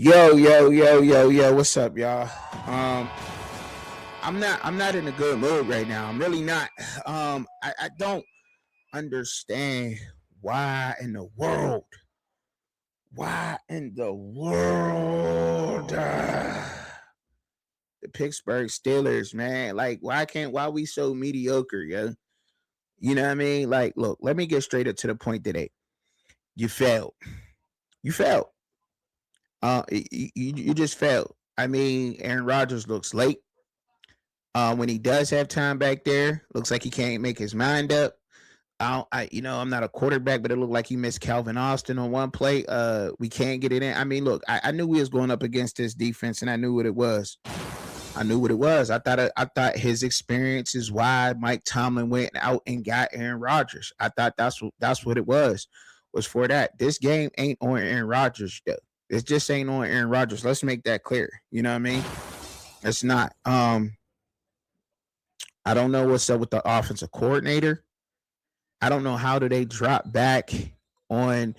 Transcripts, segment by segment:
Yo, what's up, y'all? Um, I'm not in a good mood right now. I'm really not. I don't understand why in the world, the Pittsburgh Steelers, man. Like, why we so mediocre, yo? You know what I mean? Like, look, let me get straight up to the point today. You failed. You failed. You just failed. I mean, Aaron Rodgers looks late. When he does have time back there, looks like he can't make his mind up. I'm not a quarterback, but it looked like he missed Calvin Austin on one play. We can't get it in. I mean, look, I knew we was going up against this defense, and I knew what it was. I knew what it was. I thought his experience is why Mike Tomlin went out and got Aaron Rodgers. I thought that's what it was for that. This game ain't on Aaron Rodgers though. It just ain't on Aaron Rodgers. Let's make that clear. You know what I mean? It's not. I don't know what's up with the offensive coordinator. I don't know how do they drop back on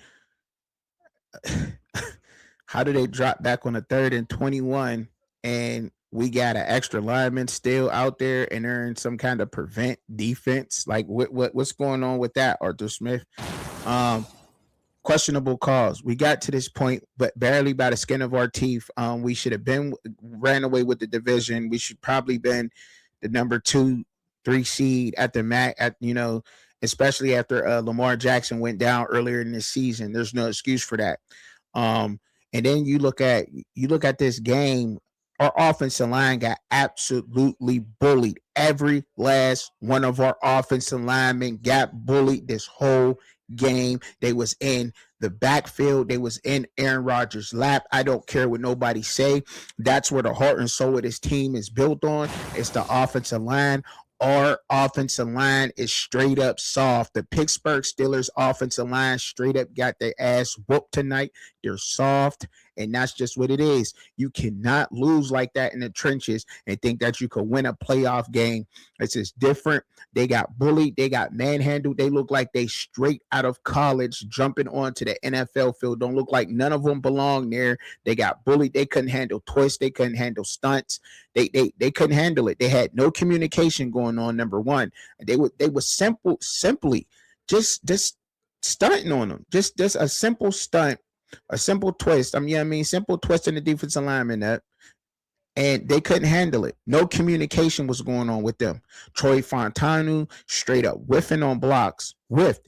how do they drop back on a 3rd and 21 and we got an extra lineman still out there and they're in some kind of prevent defense. Like what's going on with that, Arthur Smith? Um Questionable calls. We got to this point, but barely by the skin of our teeth. We should have been ran away with the division. We should probably been the number 2, 3 seed at the MAC. Especially after Lamar Jackson went down earlier in this season. There's no excuse for that. And then you look at this game. Our offensive line got absolutely bullied. Every last one of our offensive linemen got bullied this whole game. They was in the backfield. They was in Aaron Rodgers' lap. I don't care what nobody say. That's where the heart and soul of this team is built on. It's the offensive line. Our offensive line is straight up soft. The Pittsburgh Steelers offensive line straight up got their ass whooped tonight. They're soft, and that's just what it is. You cannot lose like that in the trenches and think that you could win a playoff game. It's just different. They got bullied. They got manhandled. They look like they straight out of college jumping onto the NFL field. Don't look like none of them belong there. They got bullied. They couldn't handle twists. They couldn't handle stunts. They couldn't handle it. They had no communication going on. Number one, they were simply just stunting on them. Just a simple stunt, a simple twist. Simple twist in the defensive lineman up. And they couldn't handle it. No communication was going on with them. Troy Fontanu straight up whiffing on blocks.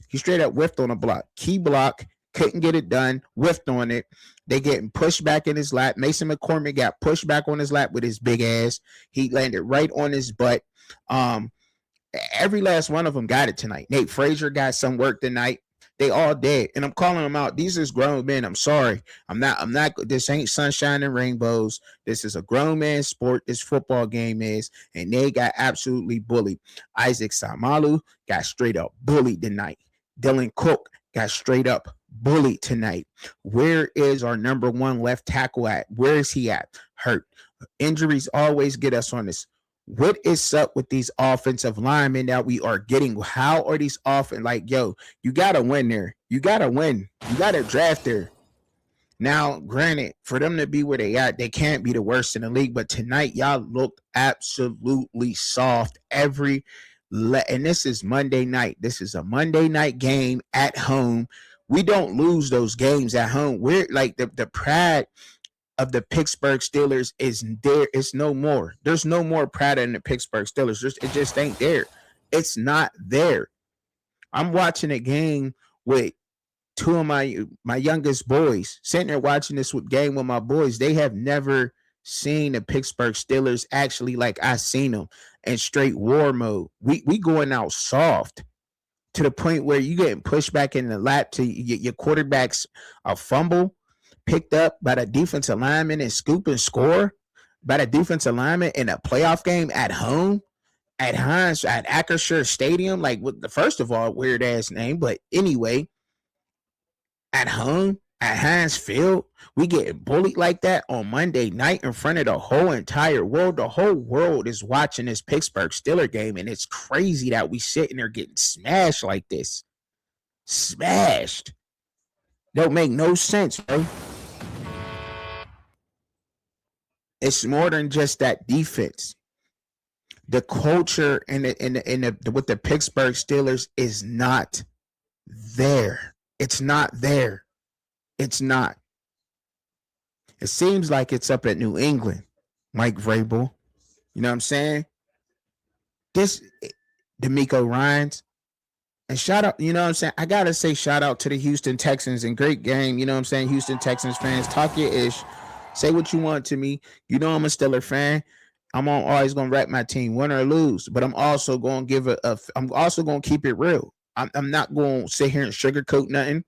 He straight up whiffed on a block. Key block. Couldn't get it done. Whiffed on it. They getting pushed back in his lap. Mason McCormick got pushed back on his lap with his big ass. He landed right on his butt. Every last one of them got it tonight. Nate Frazier got some work tonight. They all dead. And I'm calling them out. These is grown men. I'm sorry. I'm not, this ain't sunshine and rainbows. This is a grown man sport. This football game is. And they got absolutely bullied. Isaac Samalu got straight up bullied tonight. Dylan Cook got straight up bullied tonight. Where is our number 1 left tackle at? Where is he at? Hurt. Injuries always get us on this. What is up with these offensive linemen that we are getting? How are these you got to win there. You got to win. You got to draft there. Now, granted, for them to be where they at, they can't be the worst in the league. But tonight, y'all looked absolutely soft. And this is Monday night. This is a Monday night game at home. We don't lose those games at home. We're like the pride of the Pittsburgh Steelers is there. It's no more. There's no more pride in the Pittsburgh Steelers. It just ain't there. It's not there. I'm watching a game with 2 of my youngest boys, sitting there watching this game with my boys. They have never seen the Pittsburgh Steelers actually like I seen them in straight war mode. We going out soft to the point where you getting pushed back in the lap to your quarterback's a fumble picked up by the defensive lineman and scoop and score by the defensive lineman in a playoff game at home at Heinz at Acrisure Stadium. Like, first of all, weird ass name, but anyway, at home at Heinz Field, we getting bullied like that on Monday night in front of the whole entire world. The whole world is watching this Pittsburgh Steelers game, and it's crazy that we sitting there getting smashed like this. Smashed. Don't make no sense, bro. It's more than just that defense. The culture with the Pittsburgh Steelers is not there. It's not there. It's not. It seems like it's up at New England, Mike Vrabel. You know what I'm saying? This D'Amico Ryans. And shout out, you know what I'm saying? I got to say shout out to the Houston Texans and great game. You know what I'm saying? Houston Texans fans, talk your ish. Say what you want to me. You know I'm a Steeler fan. I'm always going to rep my team, win or lose. But I'm also going to give I'm also going to keep it real. I'm not going to sit here and sugarcoat nothing.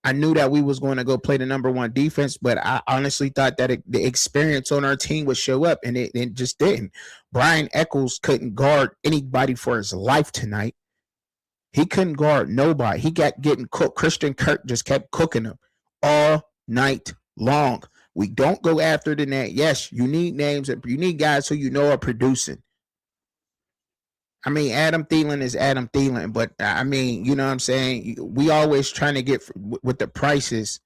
I knew that we was going to go play the number one defense, but I honestly thought that the experience on our team would show up, and it just didn't. Brian Eccles couldn't guard anybody for his life tonight. He couldn't guard nobody. He got getting cooked. Christian Kirk just kept cooking him all night long. We don't go after the net. Yes, you need names. You need guys who you know are producing. I mean, Adam Thielen is Adam Thielen, but I mean, you know what I'm saying? We always trying to get with the prices.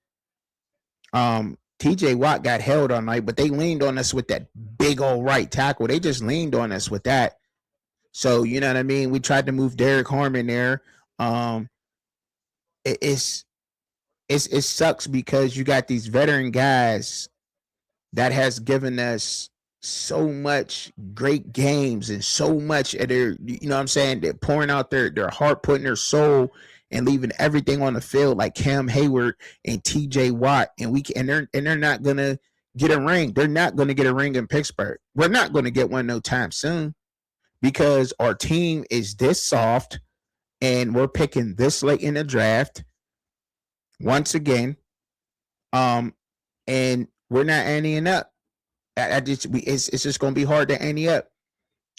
TJ Watt got held all night, but they leaned on us with that big old right tackle. They just leaned on us with that. So, you know what I mean? We tried to move Derek Harmon there. It sucks because you got these veteran guys that has given us so much great games and so much of their, you know what I'm saying? They're pouring out their heart, putting their soul and leaving everything on the field, like Cam Hayward and TJ Watt. And they're not going to get a ring. They're not going to get a ring in Pittsburgh. We're not going to get one no time soon. Because our team is this soft and we're picking this late in the draft once again. And we're not anteing up. It's just going to be hard to ante up.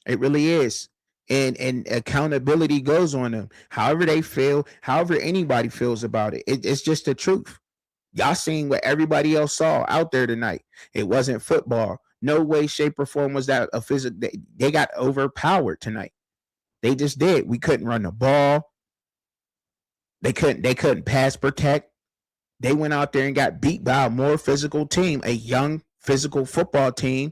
It really is. And accountability goes on them. However they feel, however anybody feels about it. It's just the truth. Y'all seen what everybody else saw out there tonight. It wasn't football. No way, shape, or form was that a physical. They got overpowered tonight. They just did. We couldn't run the ball. They couldn't pass protect. They went out there and got beat by a more physical team, a young physical football team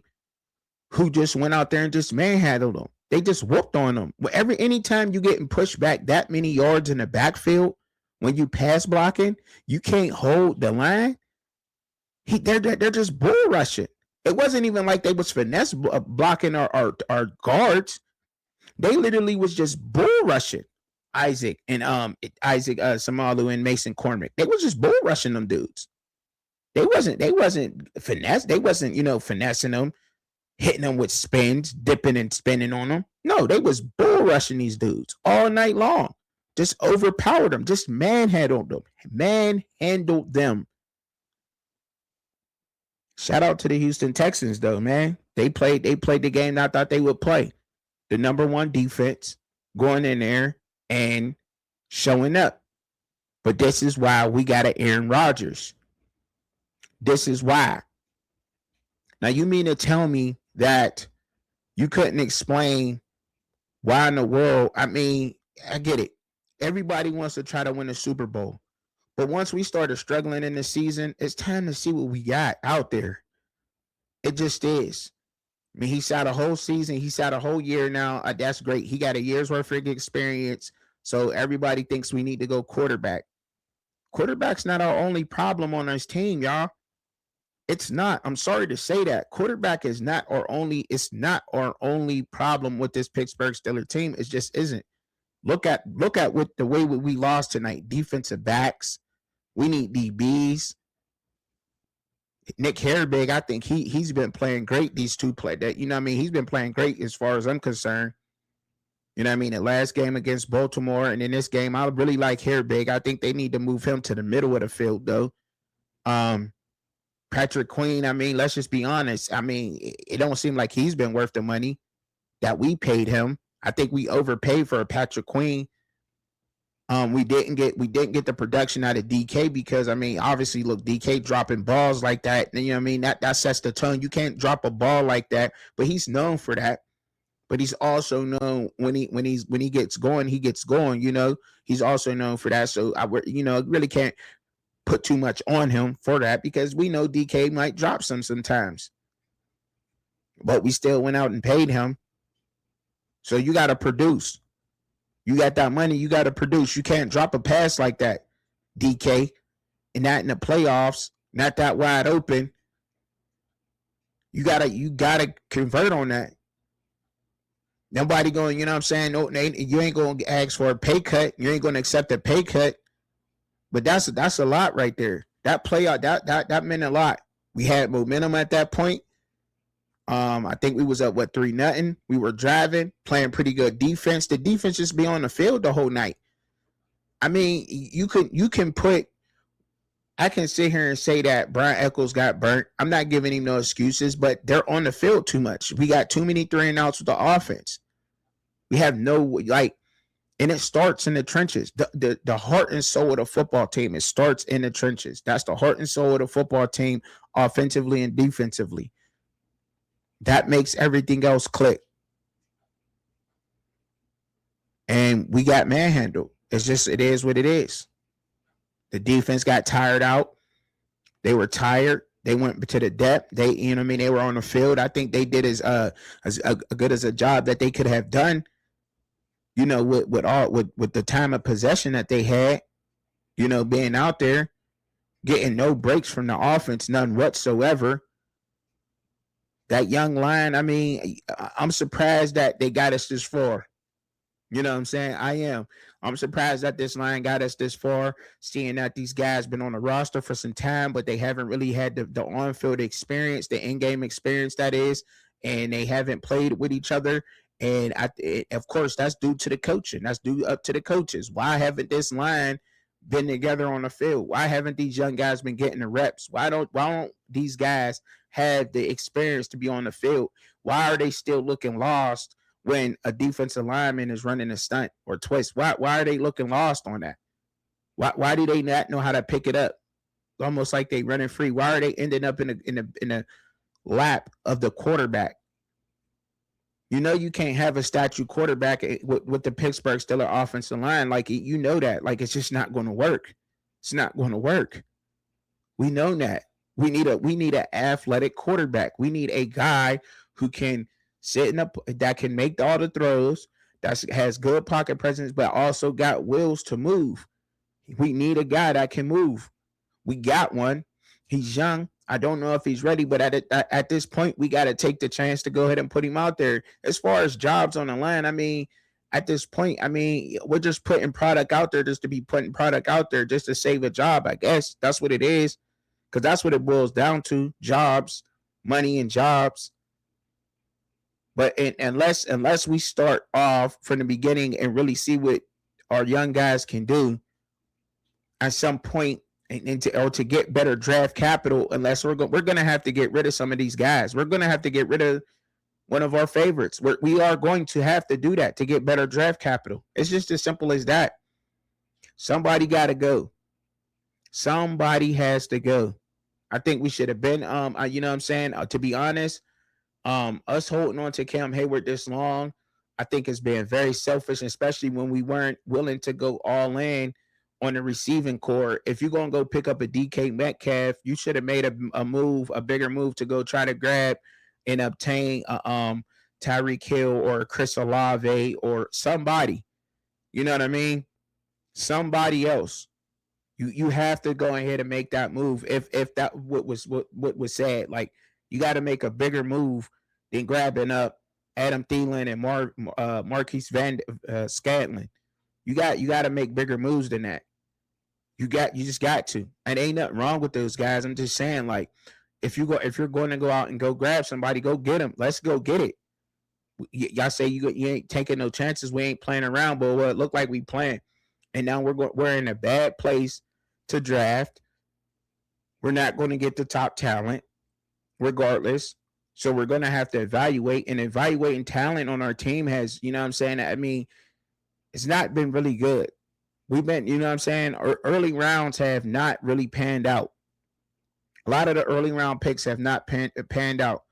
who just went out there and just manhandled them. They just whooped on them. Anytime you getting pushed back that many yards in the backfield, when you pass blocking, you can't hold the line. They're just bull rushing. It wasn't even like they was finesse blocking our guards. They literally was just bull rushing Isaac Samalu and Mason Cormick. They was just bull rushing them dudes. They wasn't finesse. They wasn't, finessing them, hitting them with spins, dipping and spinning on them. No, they was bull rushing these dudes all night long. Just overpowered them. Just manhandled them. Shout out to the Houston Texans, though, man. They played the game I thought they would play. The number one defense, going in there and showing up. But this is why we got an Aaron Rodgers. This is why. Now, you mean to tell me that you couldn't explain why in the world? I mean, I get it. Everybody wants to try to win a Super Bowl. But once we started struggling in the season, it's time to see what we got out there. It just is. I mean, he sat a whole season. He sat a whole year now. That's great. He got a year's worth of experience. So everybody thinks we need to go quarterback. Quarterback's not our only problem on this team, y'all. It's not. I'm sorry to say that. Quarterback is not our only problem with this Pittsburgh Steelers team. It just isn't. Look at what the way we lost tonight. Defensive backs. We need DBs. Nick Herbig, I think he's been playing great. These two play that, he's been playing great as far as I'm concerned. You know what I mean? The last game against Baltimore, and in this game, I really like Herbig. I think they need to move him to the middle of the field, though. Patrick Queen, let's just be honest. It don't seem like he's been worth the money that we paid him. I think we overpaid for a Patrick Queen. We didn't get the production out of DK because obviously look, DK dropping balls like that, that sets the tone. You can't drop a ball like that, but he's known for that. But he's also known when he gets going, he gets going, he's also known for that. So I really can't put too much on him for that because we know DK might drop sometimes. but we still went out and paid him. So you got to produce. You got that money, you got to produce. You can't drop a pass like that, DK, and not in the playoffs, not that wide open. You gotta convert on that. Nobody going, you know what I'm saying? No, you ain't going to ask for a pay cut. You ain't going to accept a pay cut. But that's a lot right there. That play out that meant a lot. We had momentum at that point. I think we was up 3-0. We were driving, playing pretty good defense. The defense just be on the field the whole night. I mean, you can put. I can sit here and say that Brian Echols got burnt. I'm not giving him no excuses, but they're on the field too much. We got too many 3-and-outs with the offense. We have no and it starts in the trenches. The heart and soul of the football team, it starts in the trenches. That's the heart and soul of the football team, offensively and defensively. That makes everything else click. And we got manhandled. It is what it is. The defense got tired out. They were tired. They went to the depth. They were on the field. I think they did as good as a job that they could have done. With the time of possession that they had. Being out there, getting no breaks from the offense, none whatsoever. That young line. I mean, I'm surprised that they got us this far. You know what I'm saying? I am. I'm surprised that this line got us this far, seeing that these guys been on the roster for some time, but they haven't really had the on-field experience, the in-game experience, that is, and they haven't played with each other. And of course, that's due to the coaching. That's due up to the coaches. Why haven't this line been together on the field? Why haven't these young guys been getting the reps? Why don't these guys have the experience to be on the field? Why are they still looking lost when a defensive lineman is running a stunt or twist? Why are they looking lost on that? Why do they not know how to pick it up? Almost like they running free. Why are they ending up in a lap of the quarterback? You can't have a statue quarterback with the Pittsburgh Steelers offensive line. That. It's just not going to work. It's not going to work. We know that. We need an athletic quarterback. We need a guy who can that can make all the throws, that has good pocket presence, but also got wheels to move. We need a guy that can move. We got one. He's young. I don't know if he's ready, but at this point, we got to take the chance to go ahead and put him out there. As far as jobs on the line, I mean, at this point, we're just putting product out there just to be putting product out there just to save a job, I guess. That's what it is, because that's what it boils down to, jobs, money and jobs. But unless we start off from the beginning and really see what our young guys can do at some point, or to get better draft capital, unless we're going to have to get rid of some of these guys. We're going to have to get rid of one of our favorites. We are going to have to do that to get better draft capital. It's just as simple as that. Somebody got to go. Somebody has to go. I think we should have been, you know what I'm saying? To be honest, us holding on to Cam Hayward this long, I think it's been very selfish, especially when we weren't willing to go all in on the receiving core. If you're going to go pick up a DK Metcalf, you should have made a bigger move to go try to grab and obtain Tyreek Hill or Chris Olave or somebody. You know what I mean? Somebody else. You have to go ahead and make that move. If that what was said, like, you got to make a bigger move than grabbing up Adam Thielen and Marquise Van Scantling. You got to make bigger moves than that. You just got to. And ain't nothing wrong with those guys. I'm just saying, like, if you're going to go out and go grab somebody, go get them. Let's go get it. Y'all say you ain't taking no chances. We ain't playing around, but it looked like we playing. And now we're in a bad place to draft. We're not going to get the top talent, regardless. So we're going to have to evaluate, and evaluating talent on our team has, you know what I'm saying? I mean, it's not been really good. We've been, you know what I'm saying? Early rounds have not really panned out. A lot of the early round picks have not panned out.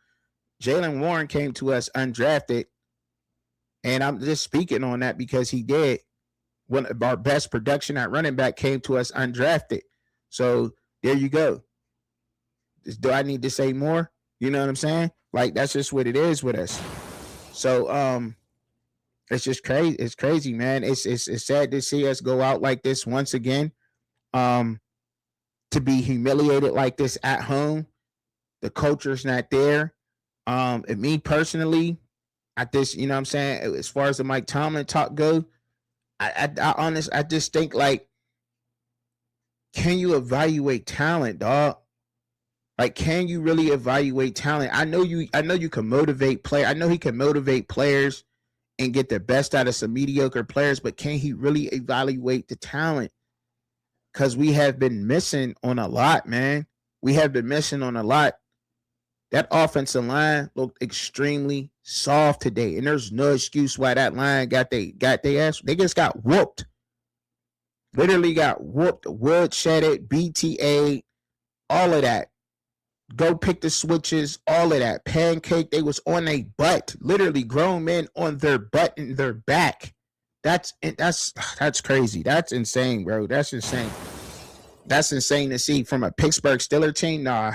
Jaylen Warren came to us undrafted, and I'm just speaking on that because he did. One of our best production at running back came to us undrafted. So there you go. Do I need to say more? You know what I'm saying? Like that's just what it is with us. So it's just crazy. It's crazy, man. It's sad to see us go out like this once again. To be humiliated like this at home. The culture's not there. And me personally, at this, you know what I'm saying, as far as the Mike Tomlin talk go, I just think like, can you evaluate talent, dog? Like, can you really evaluate talent? I know you can motivate play. I know he can motivate players and get the best out of some mediocre players, but can he really evaluate the talent? Because we have been missing on a lot, man. We have been missing on a lot. That offensive line looked extremely soft today, and there's no excuse why that line got they ass. They just got whooped. Literally got whooped. Wood shedded, BTA, all of that. Go pick the switches, all of that. Pancake, they was on their butt. Literally grown men on their butt and their back. That's crazy. That's insane, bro. That's insane. That's insane to see from a Pittsburgh Steelers team. Nah.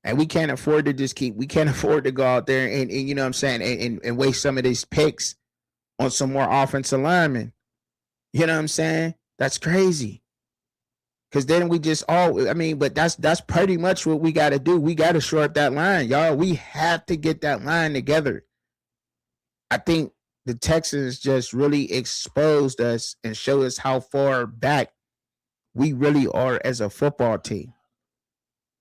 And we can't afford to go out there and you know what I'm saying, and waste some of these picks on some more offensive linemen. You know what I'm saying? That's crazy. Because then we just but that's pretty much what we got to do. We got to shore up that line, y'all. We have to get that line together. I think the Texans just really exposed us and showed us how far back we really are as a football team.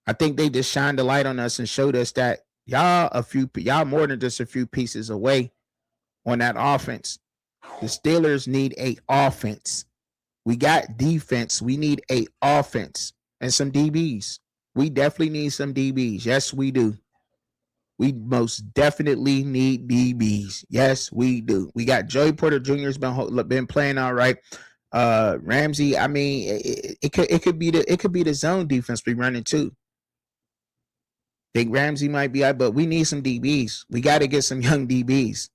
I think they just shined the light on us and showed us that y'all more than just a few pieces away on that offense. The Steelers need a offense. We got defense. We need a offense and some DBs. We definitely need some DBs. Yes, we do. We most definitely need DBs. Yes, we do. We got Joey Porter Jr. has been playing all right. Ramsey, I mean, it could be the zone defense we running too. Think Ramsey might be out, but we need some DBs. We got to get some young DBs,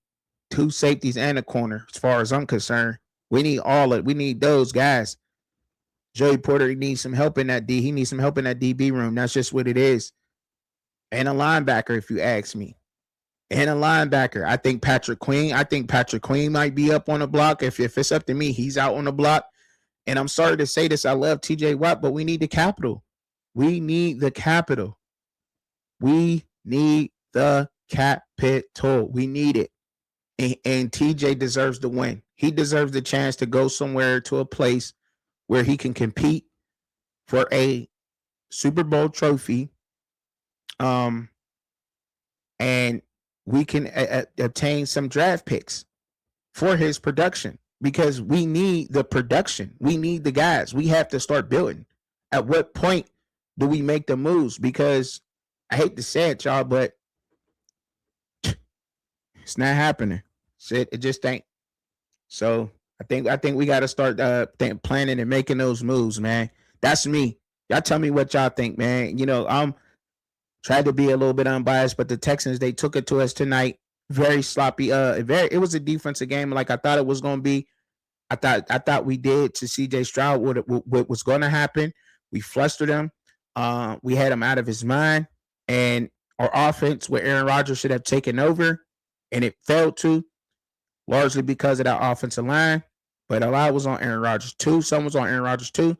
2 safeties and a corner. As far as I'm concerned, we need those guys. Joey Porter, he needs some help in that He needs some help in that DB room. That's just what it is. And a linebacker, if you ask me. And a linebacker. I think Patrick Queen might be up on the block. If it's up to me, he's out on the block. And I'm sorry to say this, I love TJ Watt, but we need the capital. We need the capital. We need the capital. We need it. And TJ deserves to win. He deserves the chance to go somewhere to a place where he can compete for a Super Bowl trophy. And we can obtain some draft picks for his production, because we need the production. We need the guys. We have to start building. At what point do we make the moves? Because I hate to say it, y'all, but it's not happening. It just ain't. So I think we got to start planning and making those moves, man. That's me. Y'all tell me what y'all think, man. You know, I'm tried to be a little bit unbiased, but the Texans, they took it to us tonight. Very sloppy. It was a defensive game like I thought it was going to be. I thought we did to CJ Stroud what was going to happen. We flustered him. We had him out of his mind. And our offense, where Aaron Rodgers should have taken over, and it failed to, largely because of that offensive line. But a lot was on Aaron Rodgers too. Some was on Aaron Rodgers too.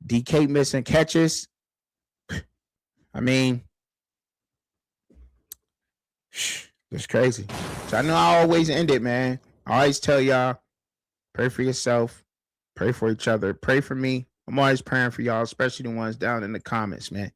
DK missing catches. I mean, it's crazy. So I know I always end it, man. I always tell y'all, pray for yourself, pray for each other, pray for me. I'm always praying for y'all, especially the ones down in the comments, man.